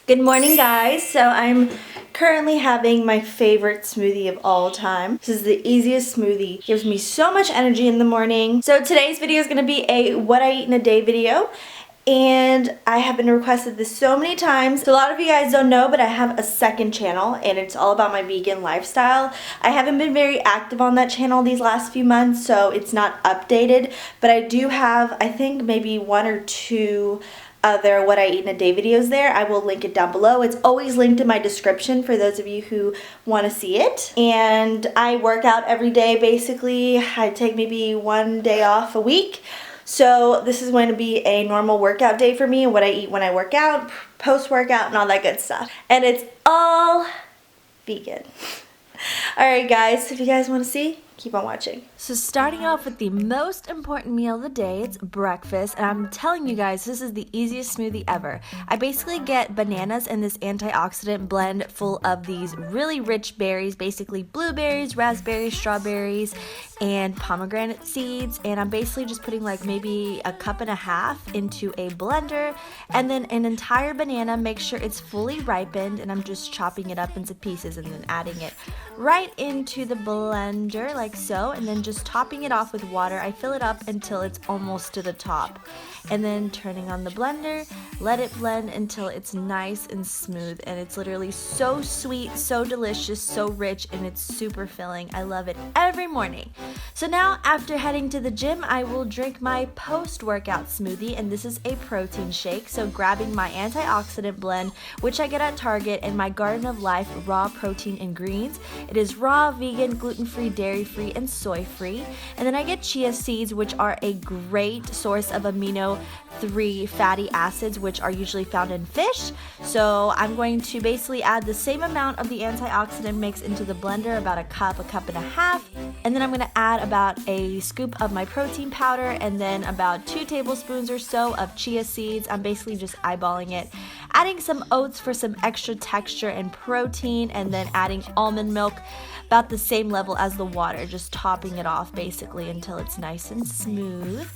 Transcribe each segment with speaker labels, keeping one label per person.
Speaker 1: Good morning, guys. So I'm currently having my favorite smoothie of all time. This is the easiest smoothie. Gives me so much energy in the morning. So today's video is going to be a what I eat in a day video. And I have been requested this so many times. So a lot of you guys don't know, but I have a second channel and it's all about my vegan lifestyle. I haven't been very active on that channel these last few months, so it's not updated. But I do have, I think, maybe one or two other what I eat in a day videos there. I will link it down below. It's always linked in my description for those of you who want to see it. And I work out every day basically. I take maybe one day off a week. So this is going to be a normal workout day for me, and what I eat when I work out, post-workout, and all that good stuff. And it's all vegan. Alright guys, if you guys want to see, keep on watching. So starting off with the most important meal of the day, it's breakfast, and I'm telling you guys, this is the easiest smoothie ever. I basically get bananas in this antioxidant blend full of these really rich berries, basically blueberries, raspberries, strawberries, and pomegranate seeds, and I'm basically just putting like maybe a cup and a half into a blender, and then an entire banana, make sure it's fully ripened, and I'm just chopping it up into pieces and then adding it right into the blender like so, and then just topping it off with water. I fill it up until it's almost to the top, and then turning on the blender, let it blend until it's nice and smooth, and it's literally so sweet, so delicious, so rich, and it's super filling. I love it every morning. So now after heading to the gym, I will drink my post-workout smoothie, and this is a protein shake. So grabbing my antioxidant blend, which I get at Target, and my Garden of Life raw protein and greens. It is raw, vegan, gluten-free, dairy-free, and soy-free. And then I get chia seeds, which are a great source of omega-3 fatty acids, which are usually found in fish. So I'm going to basically add the same amount of the antioxidant mix into the blender, about a cup and a half. And then I'm going to add about a scoop of my protein powder, and then about 2 tablespoons or so of chia seeds. I'm basically just eyeballing it. Adding some oats for some extra texture and protein, and then adding almond milk about the same level as the water, just topping it off basically until it's nice and smooth,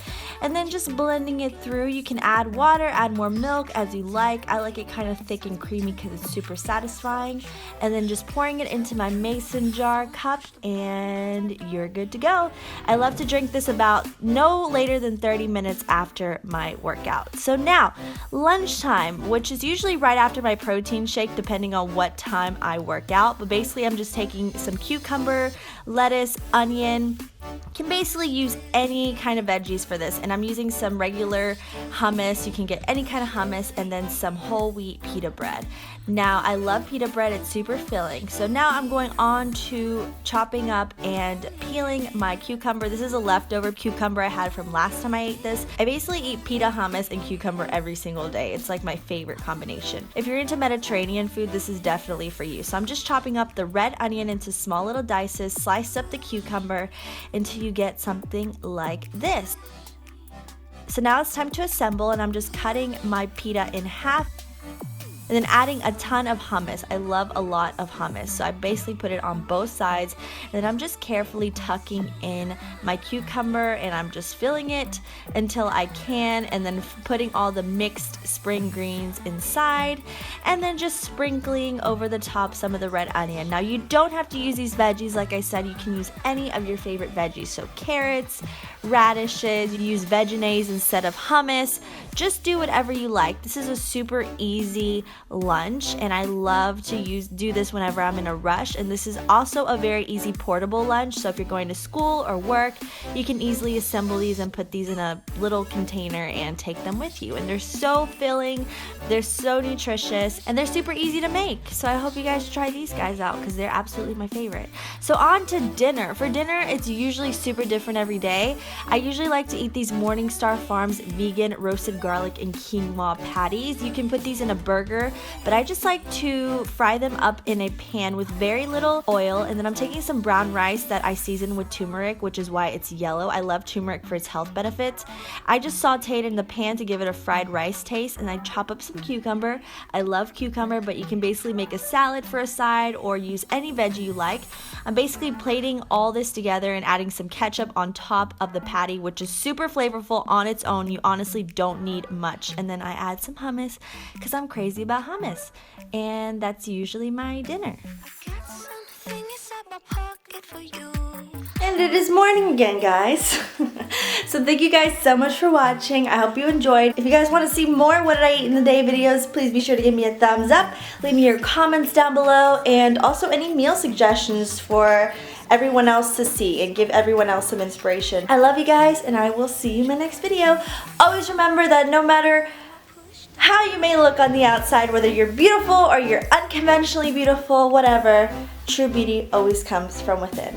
Speaker 1: and then just blending it through. You can add water, add more milk as you like. I like it kind of thick and creamy because it's super satisfying, and then just pouring it into my mason jar cup, and you're good to go. I love to drink this about no later than 30 minutes after my workout. So now lunchtime, which is usually right after my protein shake depending on what time I work out, but basically I'm just taking some cucumber, lettuce, onion. You can basically use any kind of veggies for this, and I'm using some regular hummus. You can get any kind of hummus, and then some whole wheat pita bread. Now I love pita bread, it's super filling. So now I'm going on to chopping up and peeling my cucumber. This is a leftover cucumber I had from last time I ate this. I basically eat pita, hummus, and cucumber every single day. It's like my favorite combination. If you're into Mediterranean food, this is definitely for you. So I'm just chopping up the red onion into small little dices, slice up the cucumber until you get something like this. So now it's time to assemble, and I'm just cutting my pita in half, and then adding a ton of hummus. I love a lot of hummus, so I basically put it on both sides, and then I'm just carefully tucking in my cucumber, and I'm just filling it until I can, and then putting all the mixed spring greens inside, and then just sprinkling over the top some of the red onion. Now you don't have to use these veggies. Like I said, you can use any of your favorite veggies, so carrots, radishes, you use veggies instead of hummus. Just do whatever you like. This is a super easy lunch, and I love to do this whenever I'm in a rush. And this is also a very easy portable lunch, so if you're going to school or work, you can easily assemble these and put these in a little container and take them with you. And they're so filling, they're so nutritious, and they're super easy to make. So I hope you guys try these guys out because they're absolutely my favorite. So on to dinner. For dinner, it's usually super different every day. I usually like to eat these Morningstar Farms vegan roasted garlic and quinoa patties. You can put these in a burger, but I just like to fry them up in a pan with very little oil, and then I'm taking some brown rice that I season with turmeric, which is why it's yellow. I love turmeric for its health benefits. I just saute it in the pan to give it a fried rice taste, and I chop up some cucumber. I love cucumber, but you can basically make a salad for a side or use any veggie you like. I'm basically plating all this together and adding some ketchup on top of the patty, which is super flavorful on its own. You honestly don't need much. And then I add some hummus because I'm crazy about hummus. And that's usually my dinner. And it is morning again, guys. So thank you guys so much for watching. I hope you enjoyed. If you guys want to see more What Did I Eat in a Day videos, please be sure to give me a thumbs up. Leave me your comments down below, and also any meal suggestions for everyone else to see and give everyone else some inspiration. I love you guys, and I will see you in my next video. Always remember that no matter how you may look on the outside, whether you're beautiful or you're unconventionally beautiful, whatever, true beauty always comes from within.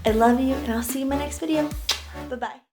Speaker 1: I love you, and I'll see you in my next video. Bye-bye.